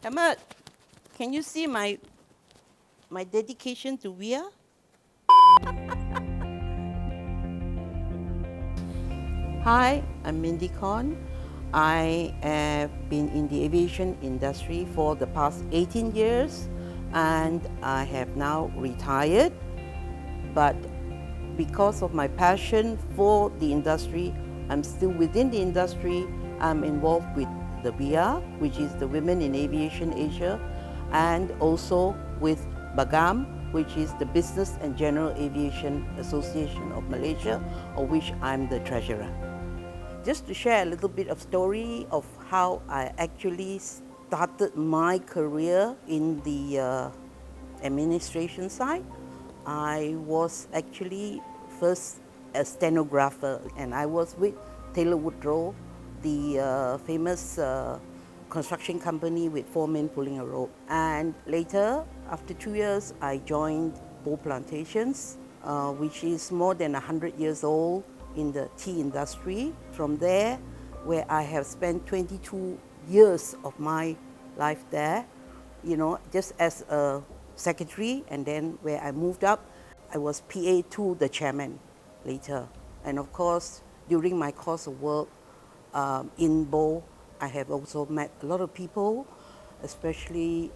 Ahmed, can you see my dedication to WiAA? Hi, I'm Mindy Kon. I have been in the aviation industry for the past 18 years and I have now retired. But because of my passion for the industry, I'm still within the industry. I'm involved with the WiAA, which is the Women in Aviation Asia, and also with BAGAM, which is the Business and General Aviation Association of Malaysia, of which I'm the treasurer. Just to share a little bit of story of how I actually started my career in the administration side. I was actually first a stenographer, and I was with Taylor Woodrow, the famous construction company with 4 men pulling a rope. And later, after 2 years, I joined Bo Plantations, which is more than 100 years old in the tea industry. From there, where I have spent 22 years of my life there, just as a secretary, and then where I moved up, I was PA to the chairman later. And of course, during my course of work in Bo, I have also met a lot of people, especially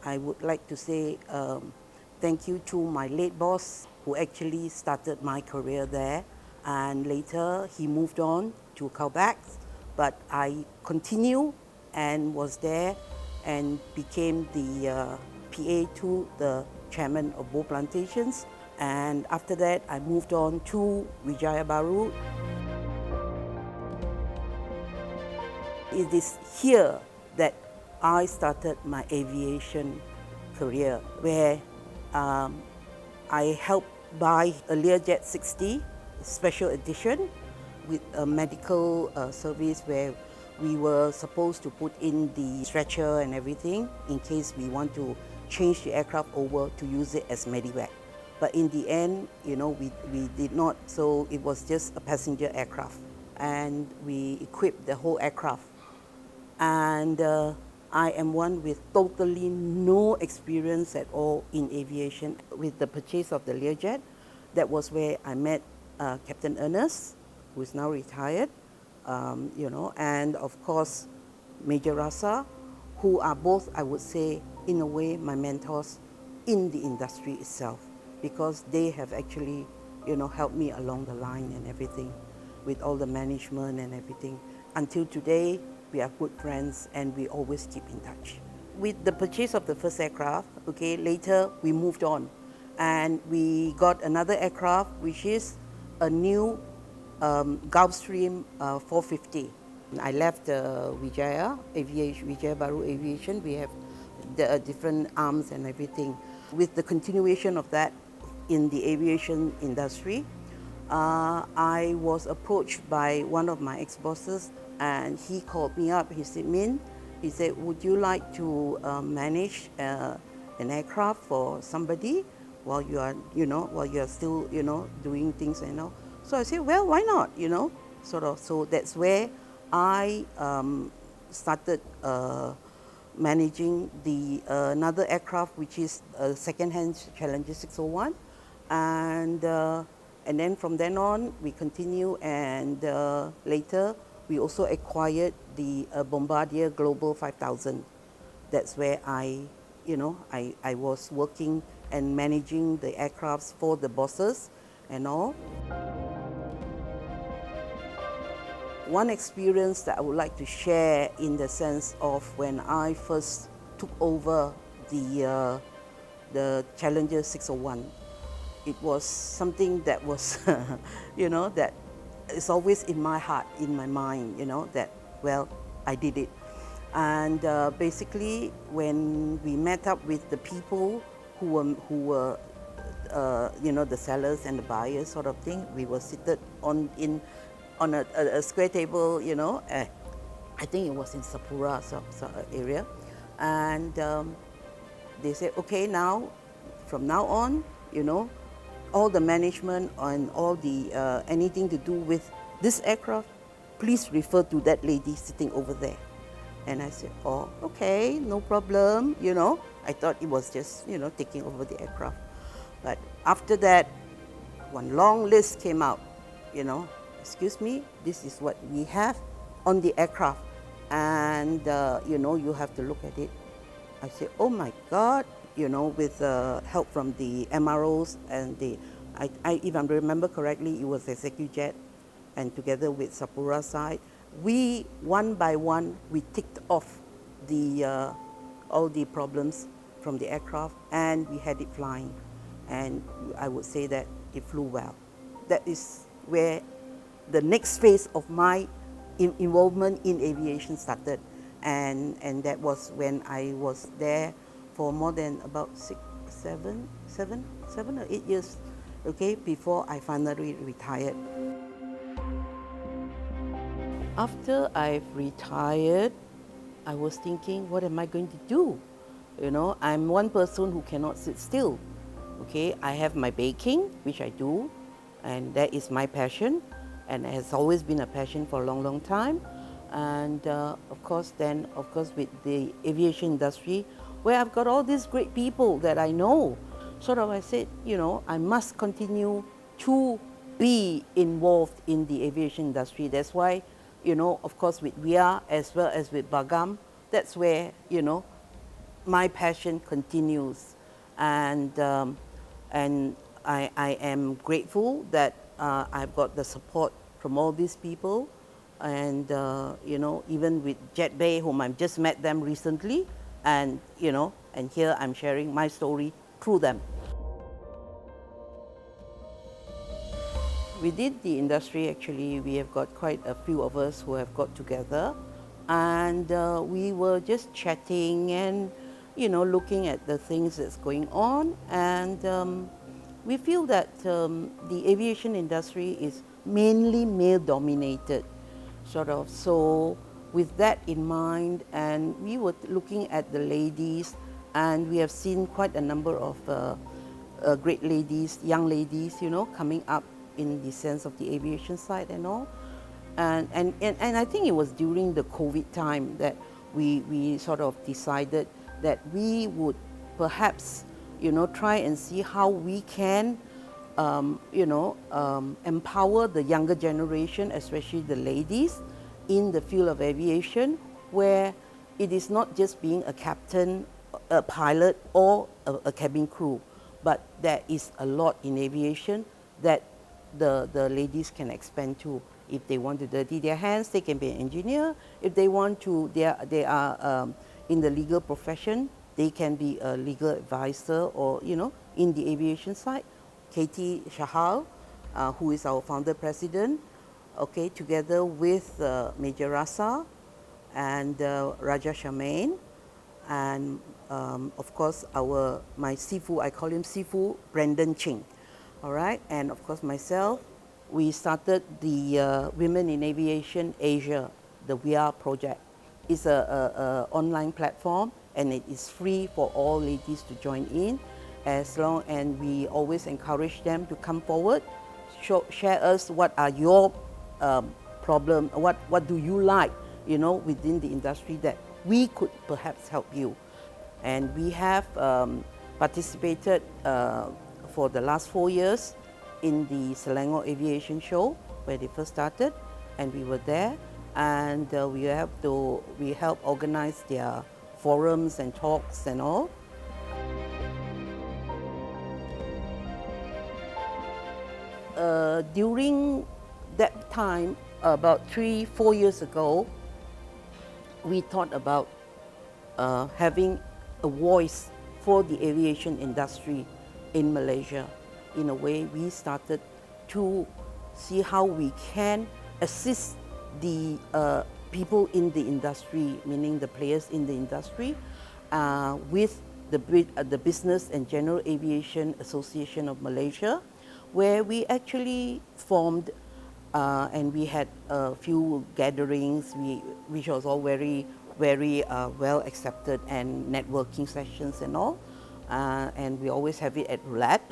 I would like to say thank you to my late boss who actually started my career there, and later he moved on to Calbax, but I continued and was there and became the PA to the chairman of Bo Plantations. And after that, I moved on to Wijaya Baru. It is here that I started my aviation career, where I helped buy a Learjet 60 special edition with a medical service where we were supposed to put in the stretcher and everything in case we want to change the aircraft over to use it as medevac. But in the end, we did not, so it was just a passenger aircraft. And we equipped the whole aircraft. And I am one with totally no experience at all in aviation. With the purchase of the Learjet, that was where I met Captain Ernest, who is now retired, and of course Major Rasa, who are both, I would say, in a way, my mentors in the industry itself, because they have actually, helped me along the line and everything, with all the management and everything. Until today, we are good friends and we always keep in touch. With the purchase of the first aircraft, later we moved on and we got another aircraft, which is a new Gulfstream 450. I left Wijaya Baru Aviation. We have the different arms and everything. With the continuation of that in the aviation industry, I was approached by one of my ex-bosses, and he called me up. He said, Min, he said, would you like to manage an aircraft for somebody while you are, still, doing things, So I said, well, why not, sort of. So that's where I started managing the another aircraft, which is a second-hand Challenger 601, and then from then on we continue, and later we also acquired the Bombardier Global 5000. That's where I was working and managing the aircrafts for the bosses and all. One experience that I would like to share in the sense of when I first took over the Challenger 601, it was something that was, that is always in my heart, in my mind, that, well, I did it. And basically, when we met up with the people who were the sellers and the buyers sort of thing, we were seated on a square table, I think it was in Sapura area. And they said, okay, now, from now on, all the management and all the anything to do with this aircraft, please refer to that lady sitting over there. And I said, oh, okay, no problem, you know. I thought it was just, you know, taking over the aircraft. But after that, one long list came out, you know, excuse me, this is what we have on the aircraft. And, you know, you have to look at it. I said, oh my God, you know, with help from the MROs and if I remember correctly, it was ExecuJet, and together with Sapura side, we, one by one, we ticked off all the problems from the aircraft, and we had it flying. And I would say that it flew well. That is where the next phase of my involvement in aviation started. And that was when I was there for more than about 7 or 8 years, okay, before I finally retired. After I've retired, I was thinking, what am I going to do? You know, I'm one person who cannot sit still. Okay, I have my baking, which I do, and that is my passion, and it has always been a passion for a long, long time. And of course, with the aviation industry, where I've got all these great people that I know, sort of I said, you know, I must continue to be involved in the aviation industry. That's why, you know, of course, with WiAA as well as with BAGAM, that's where, you know, my passion continues. And I am grateful that I've got the support from all these people. And, you know, even with Jetbay, whom I've just met them recently, and, you know, and here I'm sharing my story through them. Within the industry, actually, we have got quite a few of us who have got together, and we were just chatting and, you know, looking at the things that's going on. And we feel that the aviation industry is mainly male-dominated, sort of. So with that in mind, and we were looking at the ladies, and we have seen quite a number of great ladies, young ladies, you know, coming up in the sense of the aviation side and all. And I think it was during the COVID time that we sort of decided that we would perhaps, you know, try and see how we can, empower the younger generation, especially the ladies, in the field of aviation, where it is not just being a captain, a pilot, or a cabin crew, but there is a lot in aviation that the ladies can expand to. If they want to dirty their hands, they can be an engineer. If they want to, they are in the legal profession, they can be a legal advisor, or, you know, in the aviation side. Katie Shahal, who is our founder president, okay, together with Major Rasa and Raja Shamain, and of course my Sifu, I call him Sifu, Brendan Ching. All right, and of course myself, we started the Women in Aviation Asia, the WiAA project. It's a online platform, and it is free for all ladies to join in, and we always encourage them to come forward, share us what are your problem, what do you like, you know, within the industry that we could perhaps help you. And we have participated for the last 4 years in the Selangor Aviation Show, where they first started, and we were there, and we help organize their forums and talks and all. During that time, about 3-4 years ago, we thought about having a voice for the aviation industry in Malaysia. In a way, we started to see how we can assist the people in the industry, meaning the players in the industry, with the Business and General Aviation Association of Malaysia, where we actually formed and we had a few gatherings, which was all very well accepted, and networking sessions and all. And we always have it at Roulette.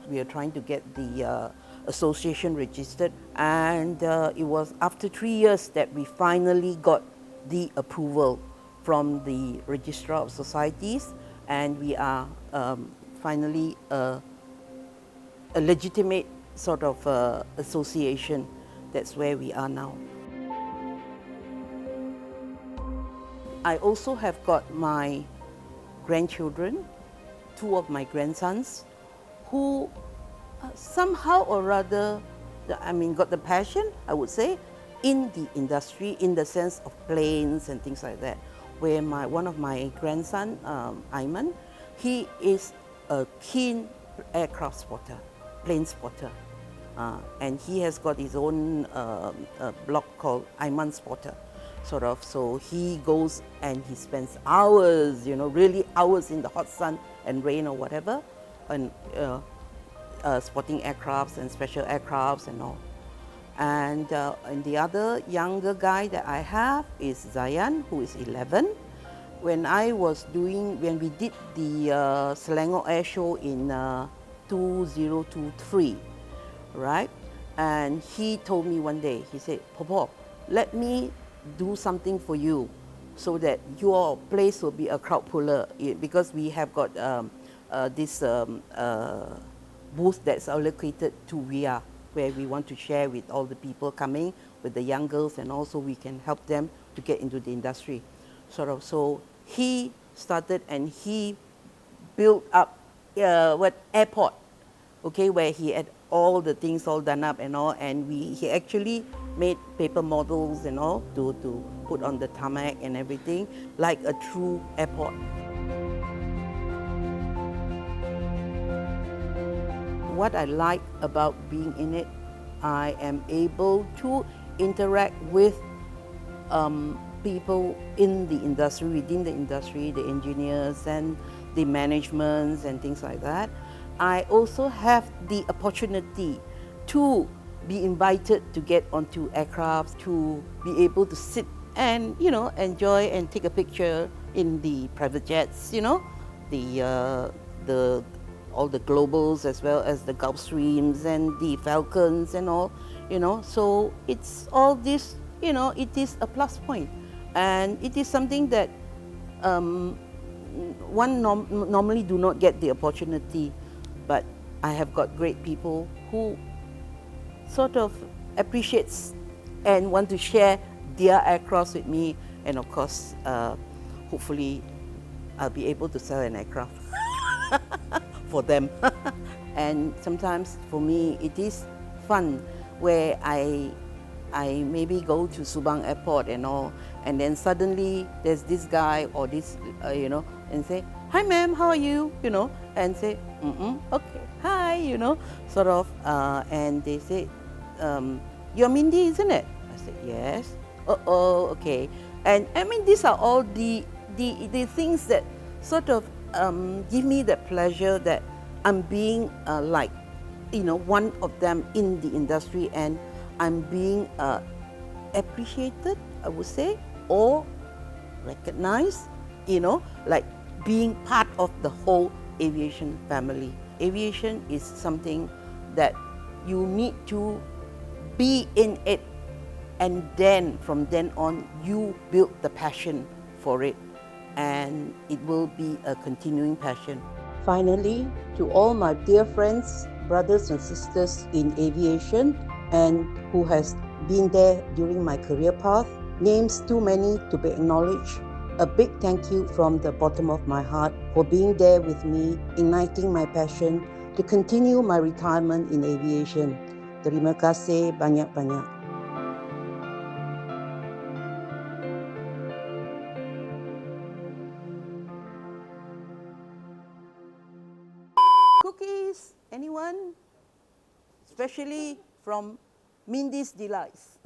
We are trying to get the association registered, and it was after 3 years that we finally got the approval from the Registrar of Societies, and we are finally a legitimate sort of association. That's where we are now. I also have got my grandchildren, two of my grandsons, who somehow or rather, got the passion, I would say, in the industry, in the sense of planes and things like that. Where one of my grandson, Ayman, he is a keen aircraft spotter, plane spotter. And he has got his own blog called Ayman Spotter, sort of. So he goes and he spends hours, really hours in the hot sun and rain or whatever, and spotting aircrafts and special aircrafts and all. And the other younger guy that I have is Zayan, who is 11. When we did the Selangor Air Show in 2023, right? And he told me one day, he said, Popo, let me do something for you so that your place will be a crowd puller, because we have got this booth that's allocated to WiAA, where we want to share with all the people coming, with the young girls, and also we can help them to get into the industry. So he started and he built up airport, okay, where he had all the things all done up and all, and he actually made paper models and all to put on the tarmac and everything, like a true airport. What I like about being in it, I am able to interact with people in the industry, within the industry, the engineers and the managements and things like that. I also have the opportunity to be invited to get onto aircraft, to be able to sit and enjoy and take a picture in the private jets, the all the Globals as well as the Gulfstreams and the Falcons and all, So it's all this, it is a plus point, and it is something that one normally do not get the opportunity, but I have got great people who sort of appreciates and want to share their aircraft with me, and of course, hopefully, I'll be able to sell an aircraft for them. And sometimes for me, it is fun where I maybe go to Subang Airport and all, and then suddenly there's this guy or this, and say, "Hi, ma'am, how are you?" And say, "Okay, hi," sort of, and they say, "You're Mindy, isn't it?" I said, "Yes." "Oh, okay." And I mean, these are all the things that sort of give me the pleasure that I'm being one of them in the industry, and I'm being appreciated, I would say, or recognized, like being part of the whole aviation family. Aviation is something that you need to be in it, and then from then on, you build the passion for it, and it will be a continuing passion. Finally, to all my dear friends, brothers and sisters in aviation, and who has been there during my career path, names too many to be acknowledged, a big thank you from the bottom of my heart for being there with me, igniting my passion to continue my retirement in aviation. Terima kasih banyak-banyak. Cookies, anyone? Especially from Mindy's Delights.